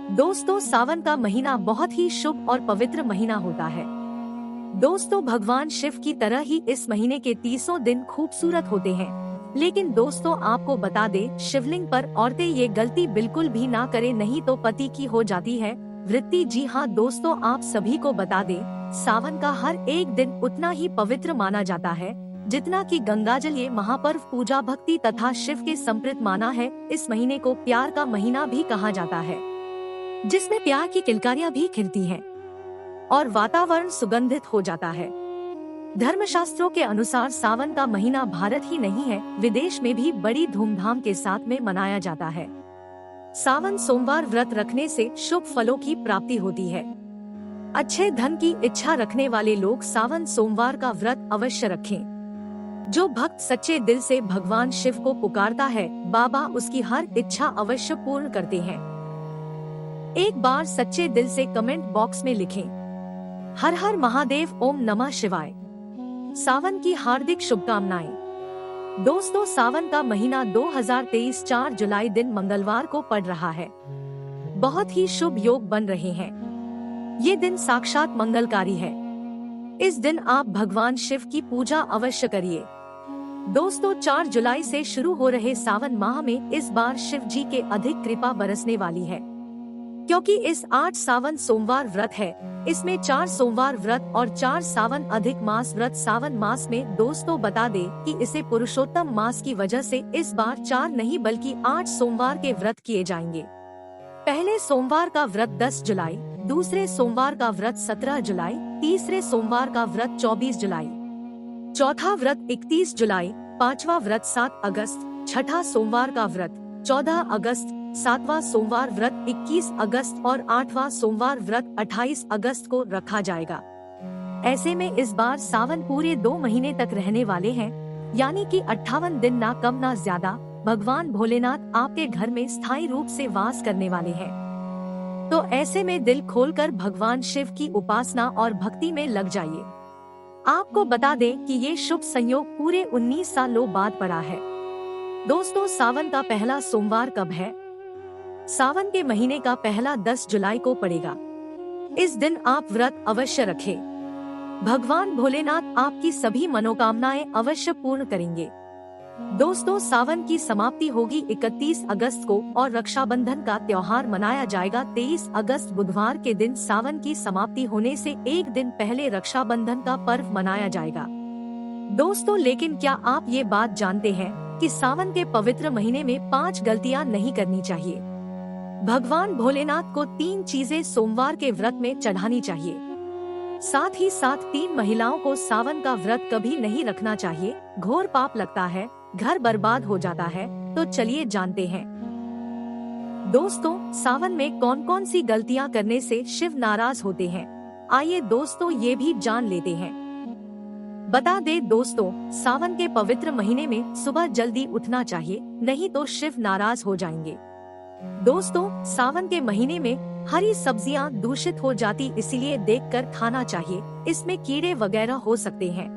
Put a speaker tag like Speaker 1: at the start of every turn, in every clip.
Speaker 1: दोस्तों, सावन का महीना बहुत ही शुभ और पवित्र महीना होता है। दोस्तों, भगवान शिव की तरह ही इस महीने के 30 दिन खूबसूरत होते हैं। लेकिन दोस्तों, आपको बता दे, शिवलिंग पर औरतें ये गलती बिल्कुल भी ना करें, नहीं तो पति की हो जाती है वृत्ति। जी हाँ दोस्तों, आप सभी को बता दे, सावन का हर एक दिन उतना ही पवित्र माना जाता है जितना कि गंगाजल। ये महापर्व पूजा भक्ति तथा शिव के संप्रीत माना है। इस महीने को प्यार का महीना भी कहा जाता है, जिसमें प्यार की किलकारियां भी खिलती हैं और वातावरण सुगंधित हो जाता है। धर्मशास्त्रों के अनुसार सावन का महीना भारत ही नहीं है, विदेश में भी बड़ी धूमधाम के साथ में मनाया जाता है। सावन सोमवार व्रत रखने से शुभ फलों की प्राप्ति होती है। अच्छे धन की इच्छा रखने वाले लोग सावन सोमवार का व्रत अवश्य रखें। जो भक्त सच्चे दिल से भगवान शिव को पुकारता है, बाबा उसकी हर इच्छा अवश्य पूर्ण करते हैं। एक बार सच्चे दिल से कमेंट बॉक्स में लिखें, हर हर महादेव, ओम नमः शिवाय। सावन की हार्दिक शुभकामनाएं। दोस्तों, सावन का महीना 2023 4 जुलाई दिन मंगलवार को पड़ रहा है। बहुत ही शुभ योग बन रहे हैं। ये दिन साक्षात मंगलकारी है। इस दिन आप भगवान शिव की पूजा अवश्य करिए। दोस्तों, 4 जुलाई से शुरू हो रहे सावन माह में इस बार शिव जी के अधिक कृपा बरसने वाली है, क्योंकि इस 8 सावन सोमवार व्रत है। इसमें 4 सोमवार व्रत और 4 सावन अधिक मास व्रत सावन मास में। दोस्तों, बता दे कि इसे पुरुषोत्तम मास की वजह से इस बार 4 नहीं बल्कि 8 सोमवार के व्रत किए जाएंगे। पहले सोमवार का व्रत 10 जुलाई, दूसरे सोमवार का व्रत 17 जुलाई, तीसरे सोमवार का व्रत 24 जुलाई, चौथा व्रत 31 जुलाई, पांचवा व्रत 7 अगस्त, छठा सोमवार का व्रत 14 अगस्त, सातवां सोमवार व्रत 21 अगस्त और 8वां सोमवार व्रत 28 अगस्त को रखा जाएगा। ऐसे में इस बार सावन पूरे 2 महीने तक रहने वाले हैं, यानी कि 58 दिन, ना कम ना ज्यादा। भगवान भोलेनाथ आपके घर में स्थायी रूप से वास करने वाले हैं। तो ऐसे में दिल खोलकर भगवान शिव की उपासना और भक्ति में लग जाइए। आपको बता दें कि ये शुभ संयोग पूरे 19 सालों बाद पड़ा है। दोस्तों, सावन का पहला सोमवार कब है? सावन के महीने का पहला 10 जुलाई को पड़ेगा। इस दिन आप व्रत अवश्य रखें। भगवान भोलेनाथ आपकी सभी मनोकामनाएं अवश्य पूर्ण करेंगे। दोस्तों, सावन की समाप्ति होगी 31 अगस्त को और रक्षाबंधन का त्योहार मनाया जाएगा 23 अगस्त बुधवार के दिन। सावन की समाप्ति होने से एक दिन पहले रक्षाबंधन का पर्व मनाया जाएगा। दोस्तों, लेकिन क्या आप ये बात जानते हैं कि सावन के पवित्र महीने में 5 गलतियां नहीं करनी चाहिए? भगवान भोलेनाथ को 3 चीजें सोमवार के व्रत में चढ़ानी चाहिए। साथ ही साथ 3 महिलाओं को सावन का व्रत कभी नहीं रखना चाहिए। घोर पाप लगता है, घर बर्बाद हो जाता है। तो चलिए जानते हैं दोस्तों, सावन में कौन कौन सी गलतियां करने से शिव नाराज होते हैं। आइए दोस्तों, ये भी जान लेते हैं। बता दे दोस्तों, सावन के पवित्र महीने में सुबह जल्दी उठना चाहिए, नहीं तो शिव नाराज हो जाएंगे। दोस्तों, सावन के महीने में हरी सब्जियां दूषित हो जाती, इसीलिए देखकर खाना चाहिए। इसमें कीड़े वगैरह हो सकते हैं,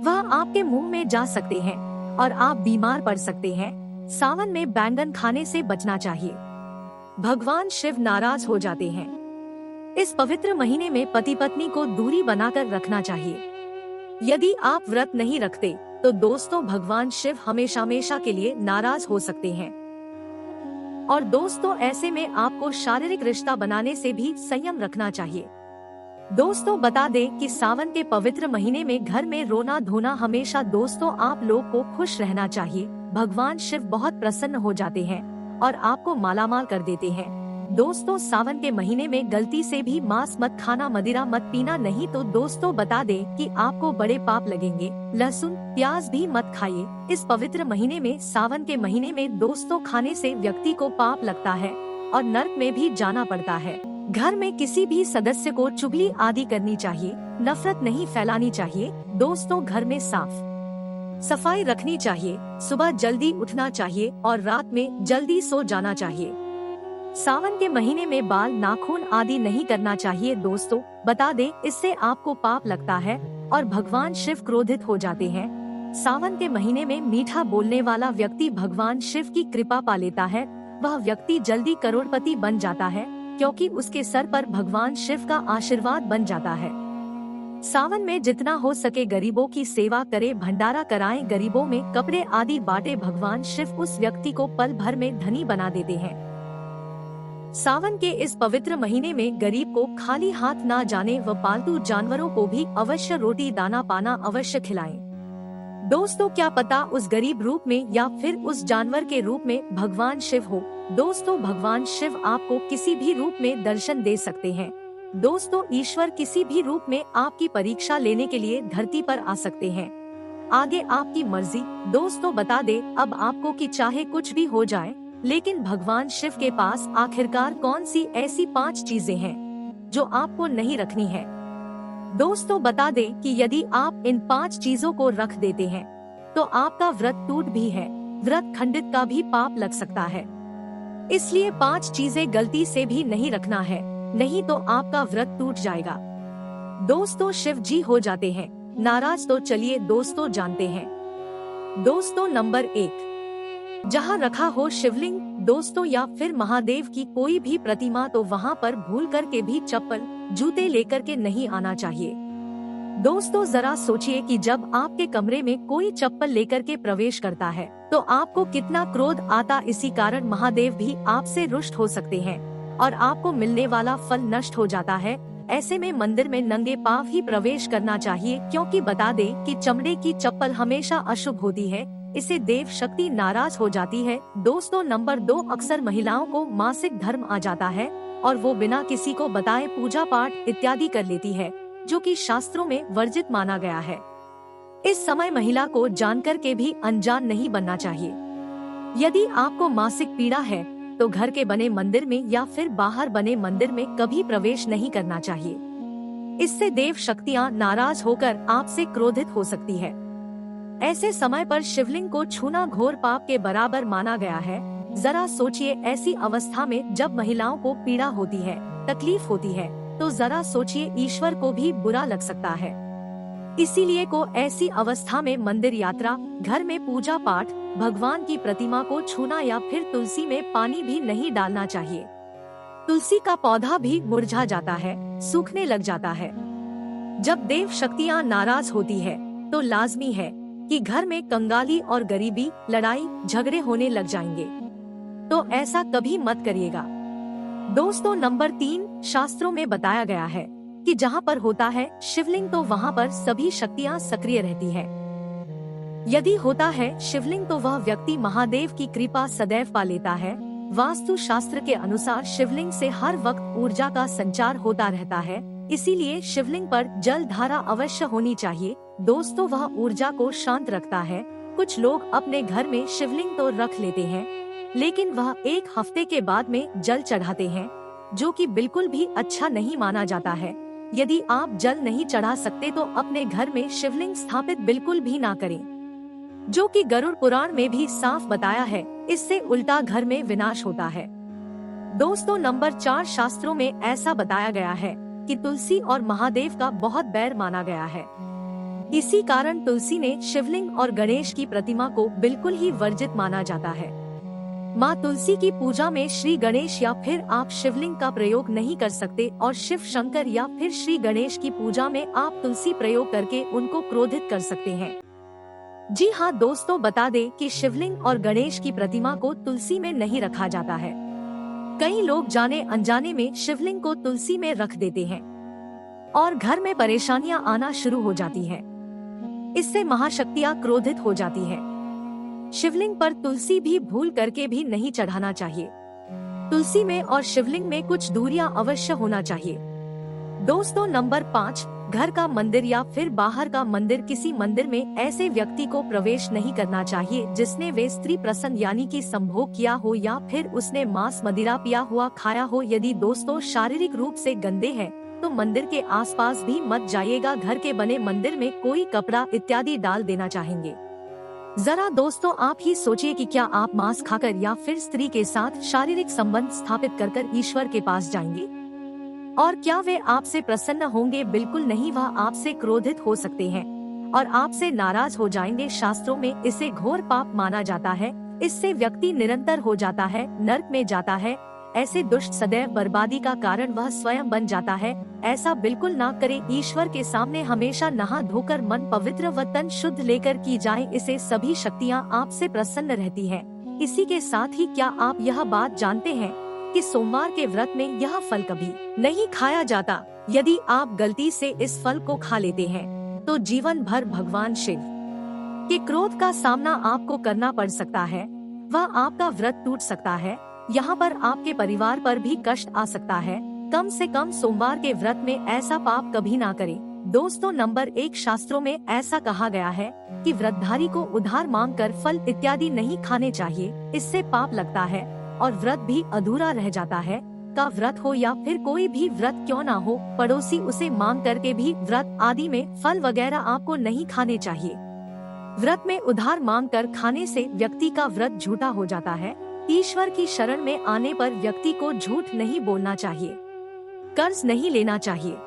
Speaker 1: वह आपके मुंह में जा सकते हैं और आप बीमार पड़ सकते हैं। सावन में बैंगन खाने से बचना चाहिए, भगवान शिव नाराज हो जाते हैं। इस पवित्र महीने में पति पत्नी को दूरी बनाकर रखना चाहिए। यदि आप व्रत नहीं रखते तो दोस्तों, भगवान शिव हमेशा हमेशा के लिए नाराज हो सकते हैं। और दोस्तों, ऐसे में आपको शारीरिक रिश्ता बनाने से भी संयम रखना चाहिए। दोस्तों, बता दें कि सावन के पवित्र महीने में घर में रोना धोना हमेशा। दोस्तों, आप लोग को खुश रहना चाहिए। भगवान शिव बहुत प्रसन्न हो जाते हैं और आपको मालामाल कर देते हैं। दोस्तों, सावन के महीने में गलती से भी मांस मत खाना, मदिरा मत पीना, नहीं तो दोस्तों बता दें कि आपको बड़े पाप लगेंगे। लहसुन प्याज भी मत खाइए इस पवित्र महीने में। सावन के महीने में दोस्तों, खाने से व्यक्ति को पाप लगता है और नर्क में भी जाना पड़ता है। घर में किसी भी सदस्य को चुगली आदि करनी चाहिए, नफरत नहीं फैलानी चाहिए। दोस्तों, घर में साफ सफाई रखनी चाहिए, सुबह जल्दी उठना चाहिए और रात में जल्दी सो जाना चाहिए। सावन के महीने में बाल नाखून आदि नहीं करना चाहिए। दोस्तों, बता दें, इससे आपको पाप लगता है और भगवान शिव क्रोधित हो जाते हैं। सावन के महीने में मीठा बोलने वाला व्यक्ति भगवान शिव की कृपा पा लेता है। वह व्यक्ति जल्दी करोड़पति बन जाता है। क्योंकि उसके सर पर भगवान शिव का आशीर्वाद बन जाता है। सावन में जितना हो सके गरीबों की सेवा करे, भंडारा कराएं, गरीबों में कपड़े आदि बांटे। भगवान शिव उस व्यक्ति को पल भर में धनी बना देते हैं। सावन के इस पवित्र महीने में गरीब को खाली हाथ ना जाने व पालतू जानवरों को भी अवश्य रोटी दाना पाना अवश्य खिलाएं। दोस्तों, क्या पता उस गरीब रूप में या फिर उस जानवर के रूप में भगवान शिव हो। दोस्तों, भगवान शिव आपको किसी भी रूप में दर्शन दे सकते हैं। दोस्तों, ईश्वर किसी भी रूप में आपकी परीक्षा लेने के लिए धरती पर आ सकते हैं। आगे आपकी मर्जी। दोस्तों, बता दे अब आपको कि चाहे कुछ भी हो जाए, लेकिन भगवान शिव के पास आखिरकार कौन सी ऐसी 5 चीजें हैं जो आपको नहीं रखनी है। दोस्तों, बता दे कि यदि आप इन 5 चीजों को रख देते हैं तो आपका व्रत टूट भी है, व्रत खंडित का भी पाप लग सकता है। इसलिए 5 चीजें गलती से भी नहीं रखना है, नहीं तो आपका व्रत टूट जाएगा। दोस्तों, शिव जी हो जाते हैं नाराज, तो चलिए दोस्तों जानते हैं। दोस्तों, नंबर 1, जहाँ रखा हो शिवलिंग दोस्तों या फिर महादेव की कोई भी प्रतिमा, तो वहाँ पर भूल करके भी चप्पल जूते लेकर के नहीं आना चाहिए। दोस्तों, जरा सोचिए कि जब आपके कमरे में कोई चप्पल लेकर के प्रवेश करता है तो आपको कितना क्रोध आता। इसी कारण महादेव भी आपसे रुष्ट हो सकते हैं और आपको मिलने वाला फल नष्ट हो जाता है। ऐसे में मंदिर में नंगे पांव ही प्रवेश करना चाहिए, क्योंकि बता दे कि चमड़े की चप्पल हमेशा अशुभ होती है, इसे देव शक्ति नाराज हो जाती है। दोस्तों, नंबर 2, अक्सर महिलाओं को मासिक धर्म आ जाता है और वो बिना किसी को बताए पूजा पाठ इत्यादि कर लेती है, जो कि शास्त्रों में वर्जित माना गया है। इस समय महिला को जानकर के भी अनजान नहीं बनना चाहिए। यदि आपको मासिक पीड़ा है तो घर के बने मंदिर में या फिर बाहर बने मंदिर में कभी प्रवेश नहीं करना चाहिए। इससे देव शक्तियाँ नाराज होकर आपसे क्रोधित हो सकती है। ऐसे समय पर शिवलिंग को छूना घोर पाप के बराबर माना गया है। जरा सोचिए, ऐसी अवस्था में जब महिलाओं को पीड़ा होती है, तकलीफ होती है, तो जरा सोचिए ईश्वर को भी बुरा लग सकता है। इसीलिए को ऐसी अवस्था में मंदिर यात्रा, घर में पूजा पाठ, भगवान की प्रतिमा को छूना या फिर तुलसी में पानी भी नहीं डालना चाहिए। तुलसी का पौधा भी मुरझा जाता है, सूखने लग जाता है। जब देव शक्तियाँ नाराज होती है तो लाजमी है कि घर में कंगाली और गरीबी, लड़ाई झगड़े होने लग जाएंगे, तो ऐसा कभी मत करिएगा। दोस्तों, नंबर 3, शास्त्रों में बताया गया है कि जहाँ पर होता है शिवलिंग तो वहाँ पर सभी शक्तियाँ सक्रिय रहती है। यदि होता है शिवलिंग तो वह व्यक्ति महादेव की कृपा सदैव पा लेता है। वास्तु शास्त्र के अनुसार शिवलिंग से हर वक्त ऊर्जा का संचार होता रहता है, इसीलिए शिवलिंग पर जल धारा अवश्य होनी चाहिए। दोस्तों, वह ऊर्जा को शांत रखता है। कुछ लोग अपने घर में शिवलिंग तो रख लेते हैं, लेकिन वह 1 हफ्ते के बाद में जल चढ़ाते हैं, जो कि बिल्कुल भी अच्छा नहीं माना जाता है। यदि आप जल नहीं चढ़ा सकते तो अपने घर में शिवलिंग स्थापित बिल्कुल भी ना करें, जो कि गरुड़ पुराण में भी साफ बताया है। इससे उल्टा घर में विनाश होता है। दोस्तों, नंबर 4, शास्त्रों में ऐसा बताया गया है कि तुलसी और महादेव का बहुत बैर माना गया है। इसी कारण तुलसी ने शिवलिंग और गणेश की प्रतिमा को बिल्कुल ही वर्जित माना जाता है। माँ तुलसी की पूजा में श्री गणेश या फिर आप शिवलिंग का प्रयोग नहीं कर सकते, और शिव शंकर या फिर श्री गणेश की पूजा में आप तुलसी प्रयोग करके उनको क्रोधित कर सकते हैं। जी हाँ दोस्तों, बता दें कि शिवलिंग और गणेश की प्रतिमा को तुलसी में नहीं रखा जाता है। कई लोग जाने अनजाने में शिवलिंग को तुलसी में रख देते हैं और घर में परेशानियां आना शुरू हो जाती हैं। इससे महाशक्तियां क्रोधित हो जाती हैं। शिवलिंग पर तुलसी भी भूल करके भी नहीं चढ़ाना चाहिए। तुलसी में और शिवलिंग में कुछ दूरियां अवश्य होना चाहिए। दोस्तों, नंबर 5, घर का मंदिर या फिर बाहर का मंदिर, किसी मंदिर में ऐसे व्यक्ति को प्रवेश नहीं करना चाहिए जिसने वे स्त्री प्रसन्न यानी कि संभोग किया हो या फिर उसने मांस मदिरा पिया हुआ खाया हो। यदि दोस्तों शारीरिक रूप से गंदे हैं तो मंदिर के आसपास भी मत जाइएगा। घर के बने मंदिर में कोई कपड़ा इत्यादि डाल देना चाहेंगे। जरा दोस्तों आप ही सोचिए कि क्या आप मांस खाकर या फिर स्त्री के साथ शारीरिक संबंध स्थापित कर ईश्वर के पास जाएंगे, और क्या वे आपसे प्रसन्न होंगे? बिल्कुल नहीं, वह आपसे क्रोधित हो सकते हैं और आपसे नाराज हो जाएंगे। शास्त्रों में इसे घोर पाप माना जाता है। इससे व्यक्ति निरंतर हो जाता है, नरक में जाता है। ऐसे दुष्ट सदैव बर्बादी का कारण वह स्वयं बन जाता है। ऐसा बिल्कुल ना करें। ईश्वर के सामने हमेशा नहा धोकर मन पवित्र व तन शुद्ध लेकर की जाए, इससे सभी शक्तियाँ आपसे प्रसन्न रहती हैं। इसी के साथ ही क्या आप यह बात जानते हैं कि सोमवार के व्रत में यह फल कभी नहीं खाया जाता। यदि आप गलती से इस फल को खा लेते हैं तो जीवन भर भगवान शिव के क्रोध का सामना आपको करना पड़ सकता है। वह आपका व्रत टूट सकता है। यहाँ पर आपके परिवार पर भी कष्ट आ सकता है। कम से कम सोमवार के व्रत में ऐसा पाप कभी ना करें। दोस्तों, नंबर 1, शास्त्रों में ऐसा कहा गया है कि व्रतधारी को उधार मांगकर फल इत्यादि नहीं खाने चाहिए, इससे पाप लगता है और व्रत भी अधूरा रह जाता है। का व्रत हो या फिर कोई भी व्रत क्यों ना हो, पड़ोसी उसे मांग करके भी व्रत आदि में फल वगैरह आपको नहीं खाने चाहिए। व्रत में उधार मांगकर खाने से व्यक्ति का व्रत झूठा हो जाता है। ईश्वर की शरण में आने पर व्यक्ति को झूठ नहीं बोलना चाहिए, कर्ज नहीं लेना चाहिए,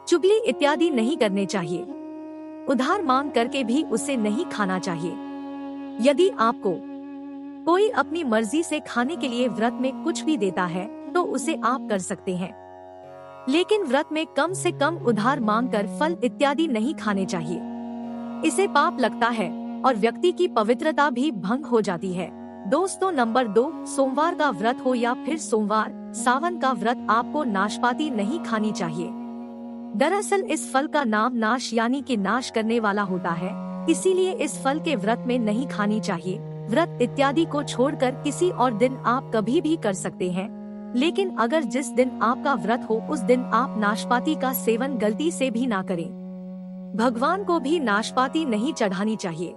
Speaker 1: चुगली इत्यादि नहीं करने चाहिए, उधार मांग करके भी उसे नहीं खाना चाहिए। यदि आपको कोई अपनी मर्जी से खाने के लिए व्रत में कुछ भी देता है तो उसे आप कर सकते हैं, लेकिन व्रत में कम से कम उधार मांगकर फल इत्यादि नहीं खाने चाहिए। इसे पाप लगता है और व्यक्ति की पवित्रता भी भंग हो जाती है। दोस्तों, नंबर 2, सोमवार का व्रत हो या फिर सोमवार, सावन का व्रत, आपको नाशपाती नहीं खानी चाहिए। दरअसल इस फल का नाम नाश यानी कि नाश करने वाला होता है, इसीलिए इस फल के व्रत में नहीं खानी चाहिए। व्रत इत्यादि को छोड़कर किसी और दिन आप कभी भी कर सकते हैं, लेकिन अगर जिस दिन आपका व्रत हो उस दिन आप नाशपाती का सेवन गलती से भी ना करें। भगवान को भी नाशपाती नहीं चढ़ानी चाहिए।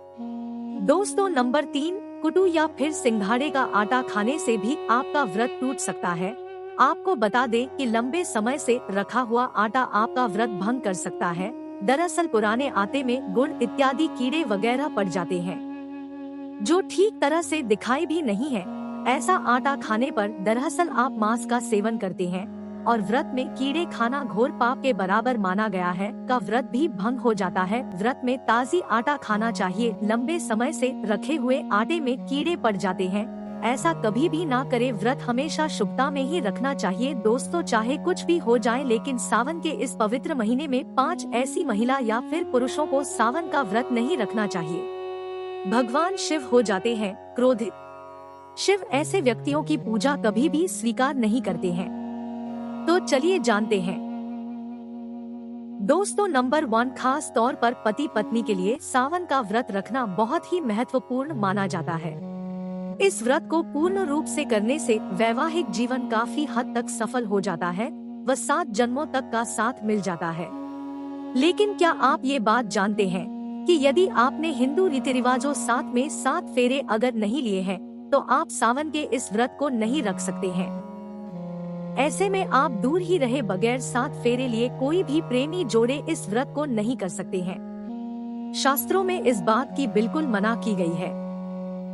Speaker 1: दोस्तों, नंबर 3, कुटू या फिर सिंघाड़े का आटा खाने से भी आपका व्रत टूट सकता है। आपको बता दें कि लंबे समय से रखा हुआ आटा आपका व्रत भंग कर सकता है। दरअसल पुराने आटे में गुड़ इत्यादि कीड़े वगैरह पड़ जाते हैं जो ठीक तरह से दिखाई भी नहीं है। ऐसा आटा खाने पर दरअसल आप मांस का सेवन करते हैं और व्रत में कीड़े खाना घोर पाप के बराबर माना गया है। का व्रत भी भंग हो जाता है। व्रत में ताजी आटा खाना चाहिए। लंबे समय से रखे हुए आटे में कीड़े पड़ जाते हैं, ऐसा कभी भी ना करे। व्रत हमेशा शुभता में ही रखना चाहिए। दोस्तों, चाहे कुछ भी हो जाए, लेकिन सावन के इस पवित्र महीने में 5 ऐसी महिला या फिर पुरुषों को सावन का व्रत नहीं रखना चाहिए। भगवान शिव हो जाते हैं क्रोधित। शिव ऐसे व्यक्तियों की पूजा कभी भी स्वीकार नहीं करते हैं। तो चलिए जानते हैं। दोस्तों, नंबर 1, खास तौर पर पति पत्नी के लिए सावन का व्रत रखना बहुत ही महत्वपूर्ण माना जाता है। इस व्रत को पूर्ण रूप से करने से वैवाहिक जीवन काफी हद तक सफल हो जाता है व 7 जन्मों तक का साथ मिल जाता है। लेकिन क्या आप ये बात जानते हैं कि यदि आपने हिंदू रीति रिवाजों 7 में 7 फेरे अगर नहीं लिए हैं तो आप सावन के इस व्रत को नहीं रख सकते हैं। ऐसे में आप दूर ही रहे बगैर 7 फेरे लिए कोई भी प्रेमी जोड़े इस व्रत को नहीं कर सकते हैं। शास्त्रों में इस बात की बिल्कुल मना की गई है।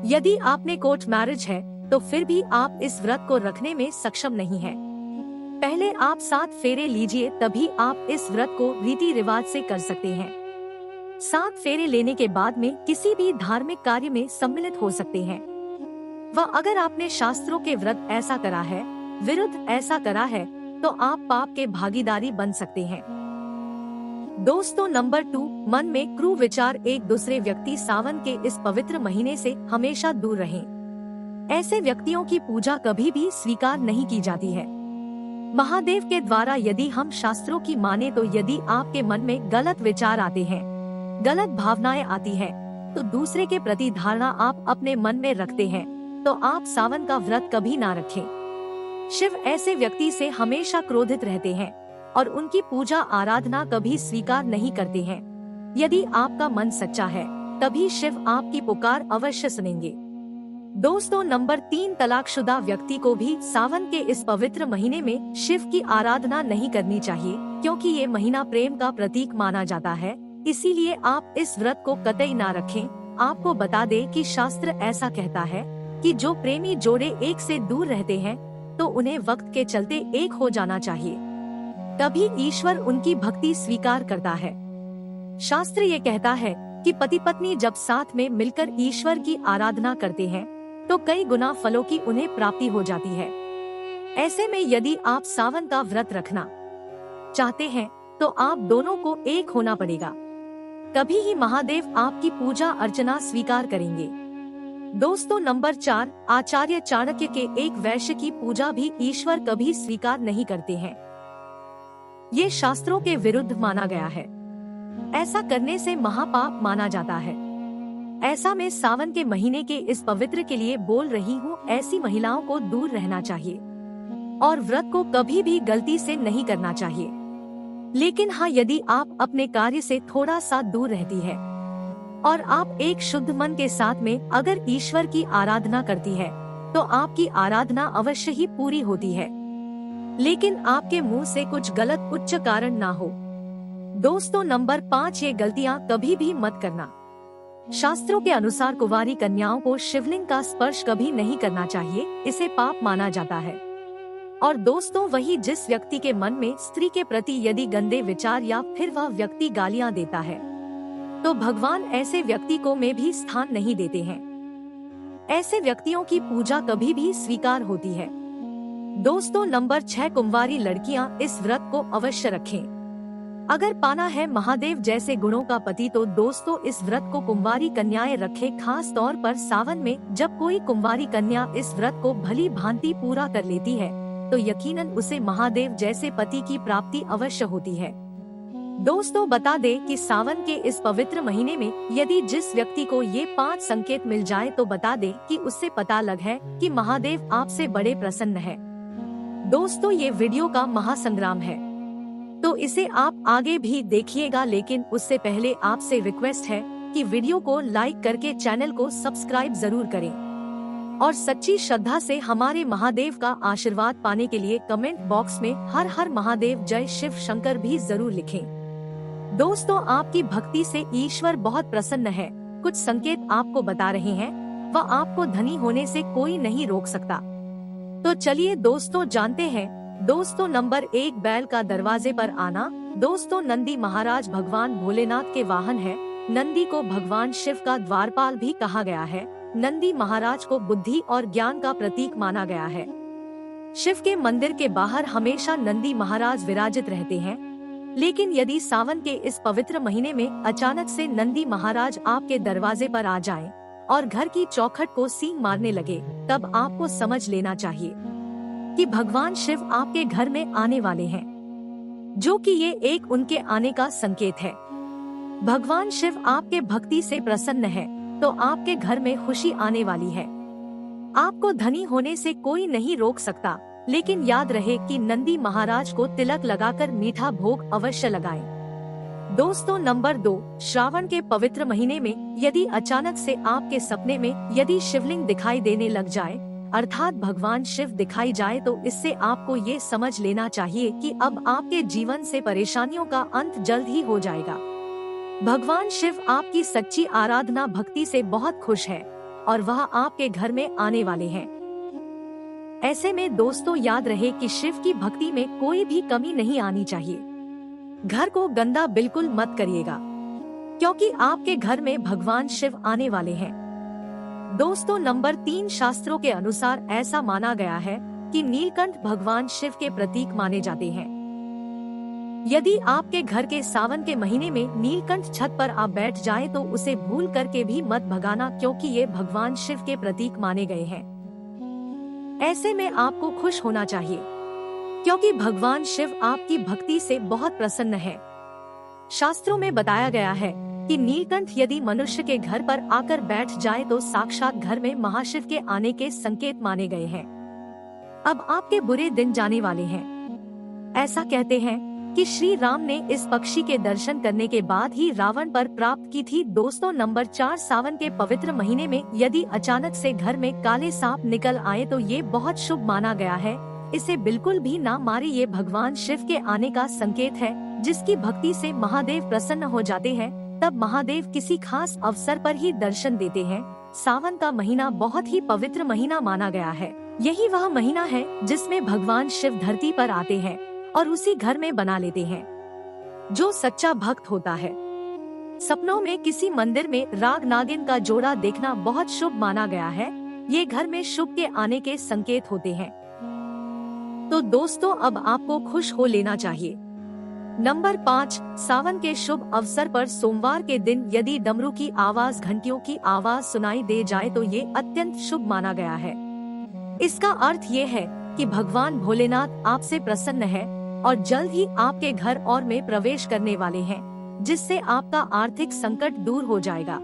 Speaker 1: यदि आपने कोर्ट मैरिज है तो फिर भी आप इस व्रत को रखने में सक्षम नहीं हैं। पहले आप 7 फेरे लीजिए, तभी आप इस व्रत को रीति रिवाज से कर सकते हैं। 7 फेरे लेने के बाद में किसी भी धार्मिक कार्य में सम्मिलित हो सकते हैं। व अगर आपने शास्त्रों के व्रत ऐसा करा है, विरुद्ध ऐसा करा है, तो आप पाप के भागीदारी बन सकते हैं। दोस्तों, नंबर 2, मन में क्रूर विचार। एक दूसरे व्यक्ति सावन के इस पवित्र महीने से हमेशा दूर रहें। ऐसे व्यक्तियों की पूजा कभी भी स्वीकार नहीं की जाती है। महादेव के द्वारा यदि हम शास्त्रों की माने तो यदि आपके मन में गलत विचार आते हैं, गलत भावनाएं आती हैं, तो दूसरे के प्रति धारणा आप अपने मन में रखते हैं, तो आप सावन का व्रत कभी ना रखें। शिव ऐसे व्यक्ति से हमेशा क्रोधित रहते हैं और उनकी पूजा आराधना कभी स्वीकार नहीं करते हैं। यदि आपका मन सच्चा है तभी शिव आपकी पुकार अवश्य सुनेंगे। दोस्तों, नंबर 3, तलाकशुदा व्यक्ति को भी सावन के इस पवित्र महीने में शिव की आराधना नहीं करनी चाहिए, क्योंकि ये महीना प्रेम का प्रतीक माना जाता है। इसीलिए आप इस व्रत को कतई ना रखें। आपको बता दें कि शास्त्र ऐसा कहता है कि जो प्रेमी जोड़े एक से दूर रहते हैं तो उन्हें वक्त के चलते एक हो जाना चाहिए, तभी ईश्वर उनकी भक्ति स्वीकार करता है। शास्त्र ये कहता है कि पति पत्नी जब साथ में मिलकर ईश्वर की आराधना करते हैं तो कई गुना फलों की उन्हें प्राप्ति हो जाती है। ऐसे में यदि आप सावन का व्रत रखना चाहते हैं तो आप दोनों को एक होना पड़ेगा, तभी ही महादेव आपकी पूजा अर्चना स्वीकार करेंगे। दोस्तों नंबर 4, आचार्य चाणक्य के एक वैश्य की पूजा भी ईश्वर कभी स्वीकार नहीं करते हैं। ये शास्त्रों के विरुद्ध माना गया है। ऐसा करने से महापाप माना जाता है। ऐसा में सावन के महीने के इस पवित्र के लिए बोल रही हूँ, ऐसी महिलाओं को दूर रहना चाहिए और व्रत को कभी भी गलती से नहीं करना चाहिए। लेकिन हाँ, यदि आप अपने कार्य से थोड़ा सा दूर रहती है और आप एक शुद्ध मन के साथ में अगर ईश्वर की आराधना करती है तो आपकी आराधना अवश्य ही पूरी होती है, लेकिन आपके मुंह से कुछ गलत उच्च कारण ना हो। दोस्तों नंबर 5, ये गलतियां कभी भी मत करना। शास्त्रों के अनुसार कुंवारी कन्याओं को शिवलिंग का स्पर्श कभी नहीं करना चाहिए, इसे पाप माना जाता है। और दोस्तों वही जिस व्यक्ति के मन में स्त्री के प्रति यदि गंदे विचार या फिर वह व्यक्ति गालियां देता है तो भगवान ऐसे व्यक्ति को में भी स्थान नहीं देते हैं। ऐसे व्यक्तियों की पूजा कभी भी स्वीकार होती है। दोस्तों नंबर 6, कुंवारी लड़कियां इस व्रत को अवश्य रखें। अगर पाना है महादेव जैसे गुणों का पति तो दोस्तों इस व्रत को कुंवारी कन्याएं रखें। खास तौर पर सावन में जब कोई कुंवारी कन्या इस व्रत को भली भांति पूरा कर लेती है तो यकीनन उसे महादेव जैसे पति की प्राप्ति अवश्य होती है। दोस्तों बता दें कि सावन के इस पवित्र महीने में यदि जिस व्यक्ति को ये 5 संकेत मिल जाए तो बता दें कि उससे पता लग है कि महादेव आपसे बड़े प्रसन्न है। दोस्तों ये वीडियो का महासंग्राम है तो इसे आप आगे भी देखिएगा, लेकिन उससे पहले आपसे रिक्वेस्ट है कि वीडियो को लाइक करके चैनल को सब्सक्राइब जरूर करें और सच्ची श्रद्धा से हमारे महादेव का आशीर्वाद पाने के लिए कमेंट बॉक्स में हर हर महादेव जय शिव शंकर भी जरूर लिखें। दोस्तों आपकी भक्ति से ईश्वर बहुत प्रसन्न है। कुछ संकेत आपको बता रहे हैं, वह आपको धनी होने से कोई नहीं रोक सकता। तो चलिए दोस्तों जानते हैं। दोस्तों नंबर 1, बैल का दरवाजे पर आना। दोस्तों नंदी महाराज भगवान भोलेनाथ के वाहन है। नंदी को भगवान शिव का द्वारपाल भी कहा गया है। नंदी महाराज को बुद्धि और ज्ञान का प्रतीक माना गया है। शिव के मंदिर के बाहर हमेशा नंदी महाराज विराजित रहते हैं, लेकिन यदि सावन के इस पवित्र महीने में अचानक से नंदी महाराज आपके दरवाजे पर आ जाएं और घर की चौखट को सींग मारने लगे, तब आपको समझ लेना चाहिए कि भगवान शिव आपके घर में आने वाले हैं, जो कि ये एक उनके आने का संकेत है। भगवान शिव आपके भक्ति से प्रसन्न है तो आपके घर में खुशी आने वाली है। आपको धनी होने से कोई नहीं रोक सकता, लेकिन याद रहे कि नंदी महाराज को तिलक लगाकर मीठा भोग अवश्य लगाएं। दोस्तों नंबर 2, श्रावण के पवित्र महीने में यदि अचानक से आपके सपने में यदि शिवलिंग दिखाई देने लग जाए, अर्थात भगवान शिव दिखाई जाए, तो इससे आपको ये समझ लेना चाहिए कि अब आपके जीवन से परेशानियों का अंत जल्द ही हो जाएगा। भगवान शिव आपकी सच्ची आराधना भक्ति से बहुत खुश है और वह आपके घर में आने वाले हैं। ऐसे में दोस्तों याद रहे कि शिव की भक्ति में कोई भी कमी नहीं आनी चाहिए। घर को गंदा बिल्कुल मत करिएगा, क्योंकि आपके घर में भगवान शिव आने वाले हैं। दोस्तों नंबर 3, शास्त्रों के अनुसार ऐसा माना गया है कि नीलकंठ भगवान शिव के प्रतीक माने जाते हैं। यदि आपके घर के सावन के महीने में नीलकंठ छत पर आ बैठ जाए तो उसे भूल करके भी मत भगाना, क्योंकि ये भगवान शिव के प्रतीक माने गए हैं। ऐसे में आपको खुश होना चाहिए, क्योंकि भगवान शिव आपकी भक्ति से बहुत प्रसन्न है। शास्त्रों में बताया गया है कि नीलकंठ यदि मनुष्य के घर पर आकर बैठ जाए तो साक्षात घर में महाशिव के आने के संकेत माने गए हैं। अब आपके बुरे दिन जाने वाले हैं। ऐसा कहते हैं कि श्री राम ने इस पक्षी के दर्शन करने के बाद ही रावण पर प्राप्त की थी। दोस्तों नंबर 4, सावन के पवित्र महीने में यदि अचानक से घर में काले सांप निकल आए तो ये बहुत शुभ माना गया है। इसे बिल्कुल भी ना मारे, ये भगवान शिव के आने का संकेत है। जिसकी भक्ति से महादेव प्रसन्न हो जाते हैं, तब महादेव किसी खास अवसर पर ही दर्शन देते हैं। सावन का महीना बहुत ही पवित्र महीना माना गया है। यही वह महीना है जिसमें भगवान शिव धरती पर आते हैं और उसी घर में बना लेते हैं। जो सच्चा भक्त होता है, सपनों में किसी मंदिर में राग नागिन का जोड़ा देखना बहुत शुभ माना गया है। ये घर में शुभ के आने के संकेत होते हैं। तो दोस्तों अब आपको खुश हो लेना चाहिए। नंबर 5, सावन के शुभ अवसर पर सोमवार के दिन यदि डमरू की आवाज, घंटियों की आवाज सुनाई दे जाए तो ये अत्यंत शुभ माना गया है। इसका अर्थ ये है कि भगवान भोलेनाथ आपसे प्रसन्न है और जल्द ही आपके घर और में प्रवेश करने वाले हैं, जिससे आपका आर्थिक संकट दूर हो जाएगा।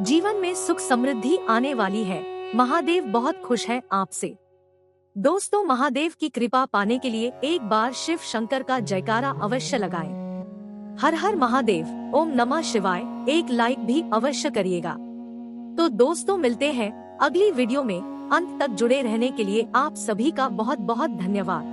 Speaker 1: जीवन में सुख समृद्धि आने वाली है। महादेव बहुत खुश है आपसे। दोस्तों, महादेव की कृपा पाने के लिए एक बार शिव शंकर का जयकारा अवश्य लगाएं। हर हर महादेव, ओम नमः शिवाय एक लाइक भी अवश्य करिएगा। तो दोस्तों, मिलते हैं अगली वीडियो में। अंत तक जुड़े रहने के लिए आप सभी का बहुत बहुत धन्यवाद।